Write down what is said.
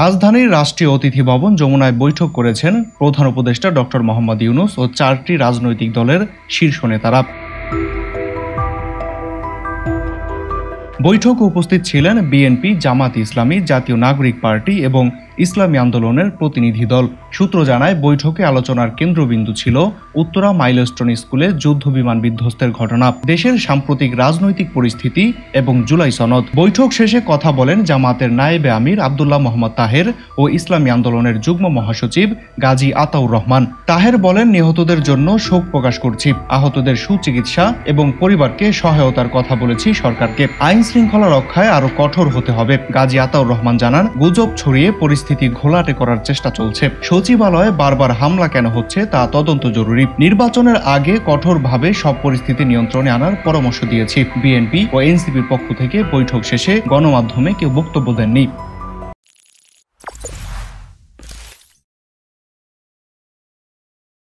রাজধানীর রাষ্ট্রীয় অতিথি ভবন যমুনায় বৈঠক করেছেন প্রধান উপদেষ্টা ডক্টর মোহাম্মদ ইউনূস ও 4টি রাজনৈতিক দলের শীর্ষ নেতারা। বৈঠকে উপস্থিত ছিলেন বিএনপি, জামাত ইসলামী, জাতীয় নাগরিক পার্টি এবং ইসলামী আন্দোলনের প্রতিনিধি দল। সূত্র জানায়, বৈঠকে আলোচনার কেন্দ্রবিন্দু ছিল উত্তরা মাইলস্টোন স্কুলে যুদ্ধবিমান বিধ্বস্তের ঘটনা, দেশের সাম্প্রতিক রাজনৈতিক পরিস্থিতি এবং জুলাই সনদ। বৈঠক শেষে কথা বলেন জামাতের নায়েবে আমির আব্দুল্লাহ মোহাম্মদ তাহের ও ইসলামী আন্দোলনের যুগ্ম মহাসচিব গাজী আতাউর রহমান। তাহের বলেন, নিহতদের জন্য শোক প্রকাশ করছি, আহতদের সুচিকিৎসা এবং পরিবারকে সহায়তার কথা বলেছি সরকারকে। আইন শৃঙ্খলা রক্ষায় আরো কঠোর হতে হবে। গাজী আতাউর রহমান জানান, গুজব ছড়িয়ে পরিস্থিতি ঘোলাটে করার চেষ্টা চলছে। সচিবালয়ে বারবার হামলা কেন হচ্ছে তা তদন্ত জরুরি। নির্বাচনের আগে কঠোরভাবে সব পরিস্থিতি নিয়ন্ত্রণে আনার পরামর্শ দিয়েছি। বিএনপি ও এনসিপির পক্ষ থেকে বৈঠক শেষে গণমাধ্যমে কেউ বক্তব্য দেননি।